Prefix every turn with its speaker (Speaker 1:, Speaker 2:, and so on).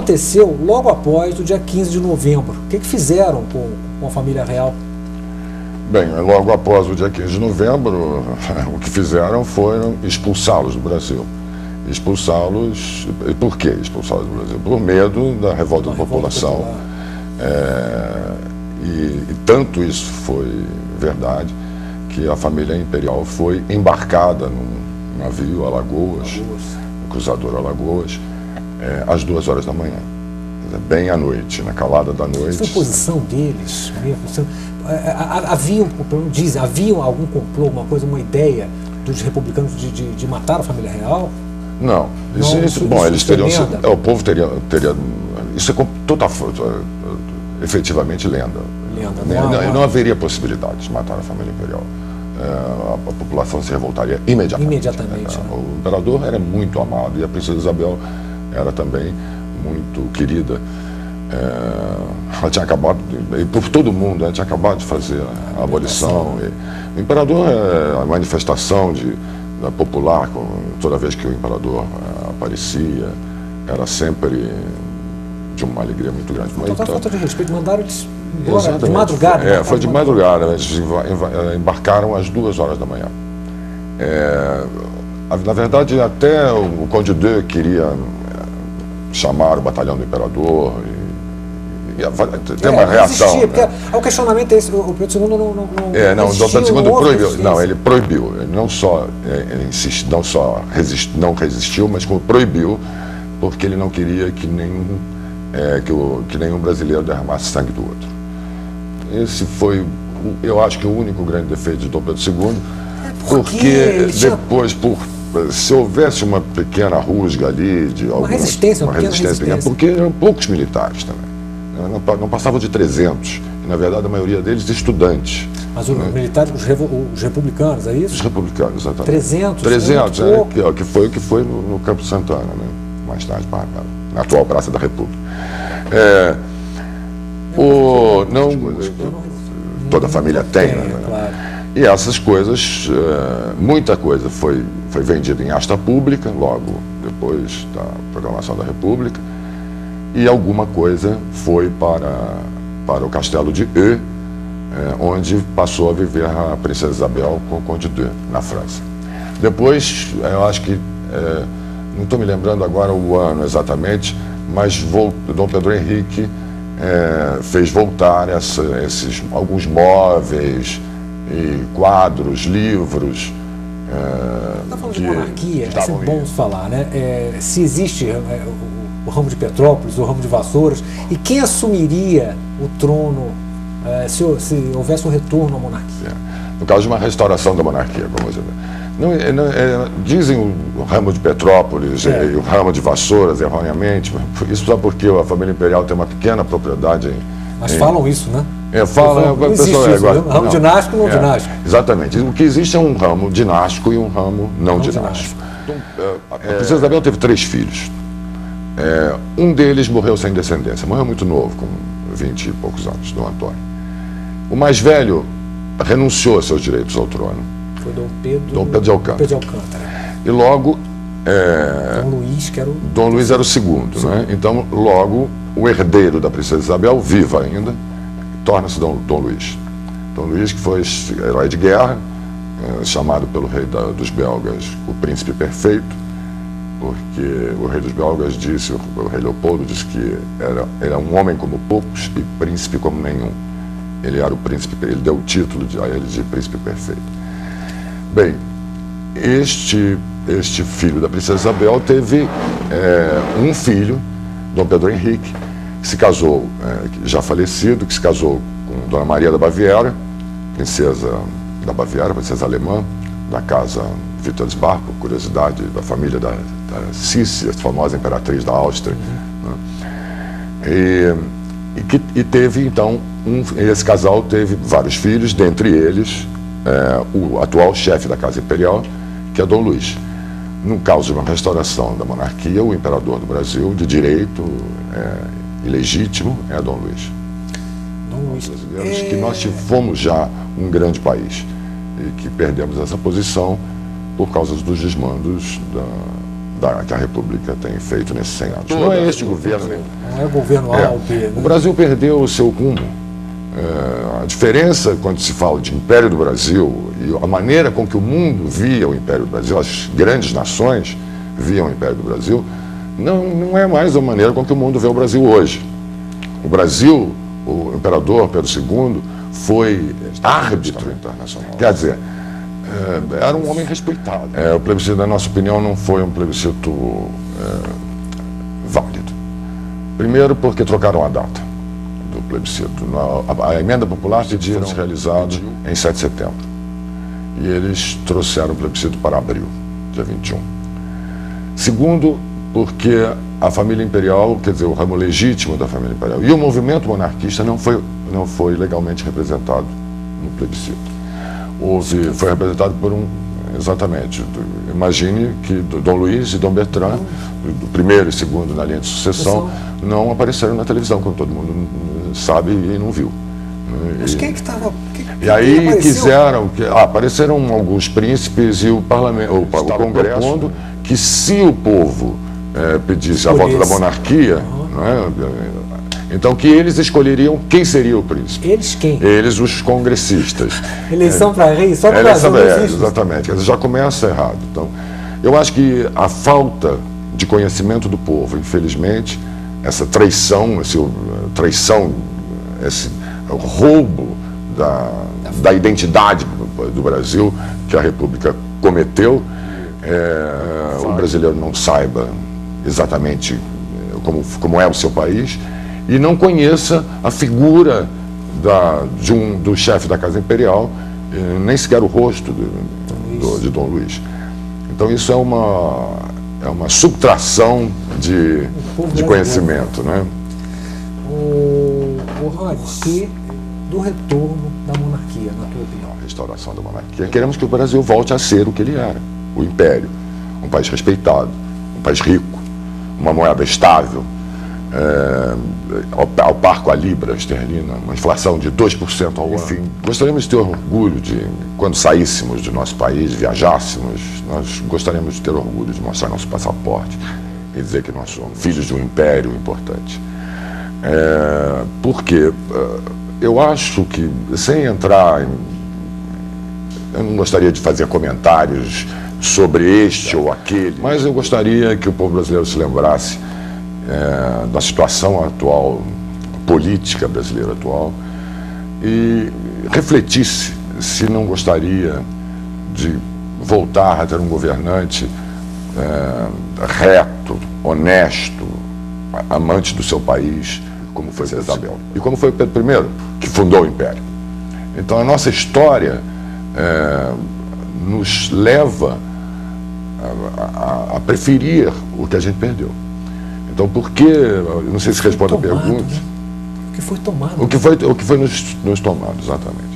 Speaker 1: aconteceu logo após o dia 15 de novembro? O que fizeram com a família real?
Speaker 2: Bem, logo após o dia 15 de novembro, o que fizeram foi expulsá-los do Brasil. Expulsá-los... E por que expulsá-los do Brasil? Por medo da revolta da população. E tanto isso foi verdade que a família imperial foi embarcada num navio, Alagoas, o cruzador Alagoas, às 2 horas da manhã. Bem à noite, na calada da noite.
Speaker 1: Foi posição deles mesmo? Havia algum complô, uma coisa, uma ideia dos republicanos de matar a família real?
Speaker 2: Não. Eles teriam sido, o povo teria... Isso é total, efetivamente lenda. Não haveria possibilidade de matar a família imperial. A população se revoltaria imediatamente. O imperador era muito amado e a princesa Isabel era também muito querida. Ela tinha acabado, por todo mundo, ela tinha acabado de fazer a abolição. O imperador é a manifestação popular, toda vez que o imperador aparecia, era sempre de uma alegria muito grande.
Speaker 1: Total falta de respeito, mandaram eles embora de madrugada.
Speaker 2: Foi de madrugada, eles embarcaram às 2 horas da manhã. Na verdade, até o Conde de queria chamar o batalhão do imperador e ter uma reação.
Speaker 1: Existia, porque o questionamento é esse, o Pedro II
Speaker 2: não o Pedro II proibiu. Não, ele proibiu. Ele não só não resistiu, mas como proibiu, porque ele não queria que nenhum brasileiro derramasse sangue do outro. Esse foi, eu acho que o único grande defeito de Dom Pedro II, porque depois, se houvesse uma pequena rusga ali, uma resistência pequena, porque eram poucos militares também, não passavam de 300, e na verdade a maioria deles estudantes.
Speaker 1: Mas os militares, os republicanos, é isso?
Speaker 2: Os republicanos, exatamente.
Speaker 1: 300,
Speaker 2: que foi o que foi no Campo Santana, né? Mais tarde, na atual Praça da República. Toda a família tem, né?
Speaker 1: Claro.
Speaker 2: E essas coisas, muita coisa foi vendida em asta pública, logo depois da proclamação da República, e alguma coisa foi para o castelo de Eu, onde passou a viver a princesa Isabel com o Conde de, na França. Depois, eu acho que, não estou me lembrando agora o ano exatamente, mas Dom Pedro Henrique fez voltar alguns móveis, e quadros, livros.
Speaker 1: Está falando de monarquia, é sempre bom falar, né? Se existe o ramo de Petrópolis, o ramo de Vassouras, e quem assumiria o trono se houvesse um retorno à monarquia?
Speaker 2: No caso de uma restauração da monarquia, vamos dizer. Dizem o ramo de Petrópolis e o ramo de Vassouras, erroneamente, isso só porque a família imperial tem uma pequena propriedade
Speaker 1: Mas falam isso, né?
Speaker 2: Não
Speaker 1: existe isso, ramo dinástico e não dinástico.
Speaker 2: Exatamente. O que existe é um ramo dinástico e um ramo não dinástico. A princesa Isabel teve 3 filhos. Um deles morreu sem descendência, morreu muito novo, com 20 e poucos anos, Dom Antônio. O mais velho renunciou a seus direitos ao trono.
Speaker 1: Foi Dom Pedro
Speaker 2: de Alcântara. E logo...
Speaker 1: Dom Luís, que era o...
Speaker 2: Dom Luís era o segundo, né? Então, logo, o herdeiro da princesa Isabel, viva ainda, torna-se Dom Luís. Dom Luís, que foi herói de guerra, chamado pelo rei dos belgas o príncipe perfeito, porque o rei dos belgas disse, o rei Leopoldo disse que era um homem como poucos e príncipe como nenhum. Ele era o príncipe, ele deu o título a ele de príncipe perfeito. Bem, este filho da princesa Isabel teve um filho, Dom Pedro Henrique, que se casou, já falecido, que se casou com Dona Maria da Baviera, princesa da Baviera, princesa alemã, da casa Wittelsbach, por curiosidade, da família da Sissi, a famosa imperatriz da Áustria. Né? E teve, então, esse casal teve vários filhos, dentre eles o atual chefe da Casa Imperial, que é Dom Luís. No caso de uma restauração da monarquia, o imperador do Brasil, de direito e legítimo, é Dom Luís.
Speaker 1: Dom Luís.
Speaker 2: Brasileiros que nós fomos já um grande país e que perdemos essa posição por causa dos desmandos que a República tem feito nesses 100 anos. Não é este governo.
Speaker 1: Não é o governo Alpe. Né?
Speaker 2: O Brasil perdeu o seu rumo. A diferença quando se fala de Império do Brasil e a maneira com que o mundo via o Império do Brasil, as grandes nações viam o Império do Brasil, não é mais a maneira com que o mundo vê o Brasil hoje. O Brasil, o imperador Pedro II, foi árbitro internacional. Quer dizer, era um homem respeitado. O plebiscito, na nossa opinião, não foi um plebiscito válido. Primeiro porque trocaram a data do plebiscito. A emenda popular pediram realizado em 7 de setembro. E eles trouxeram o plebiscito para abril, dia 21. Segundo, porque a família imperial, quer dizer, o ramo legítimo da família imperial e o movimento monarquista não foi legalmente representado no plebiscito. Foi representado por exatamente, imagine que Dom Luís e Dom Bertrand, do primeiro e segundo na linha de sucessão, não apareceram na televisão, como todo mundo sabe e não viu.
Speaker 1: Mas quem é que estava...
Speaker 2: E aí quiseram... apareceram alguns príncipes e o parlamento, o Congresso, que se o povo pedisse a volta da monarquia, então que eles escolheriam quem seria o príncipe.
Speaker 1: Eles quem?
Speaker 2: Eles, os congressistas.
Speaker 1: Eleição para rei, só no Brasil não existe.
Speaker 2: Exatamente, já começa errado. Então, eu acho que a falta de conhecimento do povo, infelizmente, essa traição, esse roubo da identidade do Brasil que a República cometeu, o brasileiro não saiba exatamente como é o seu país e não conheça a figura do chefe da Casa Imperial, nem sequer o rosto de Dom Luís. Então isso é uma subtração de conhecimento, né?
Speaker 1: O Rony, que do retorno da monarquia, na tua opinião?
Speaker 2: Restauração da monarquia. Queremos que o Brasil volte a ser o que ele era, o império, um país respeitado, um país rico, uma moeda estável, ao par com a libra esterlina, uma inflação de 2% ao ano. Enfim, gostaríamos de ter orgulho de, quando saíssemos do nosso país, viajássemos, nós gostaríamos de ter orgulho de mostrar nosso passaporte e dizer que nós somos filhos de um império importante. Porque eu acho que, sem entrar eu não gostaria de fazer comentários sobre este ou aquele, mas eu gostaria que o povo brasileiro se lembrasse da situação atual, política brasileira atual, e refletisse se não gostaria de voltar a ter um governante reto, honesto, amante do seu país, como foi Isabel. E como foi Pedro I, que fundou o Império. Então a nossa história nos leva a preferir o que a gente perdeu. Então, por que, não sei se responde a pergunta.
Speaker 1: O que foi tomado.
Speaker 2: O que foi nos tomado, exatamente.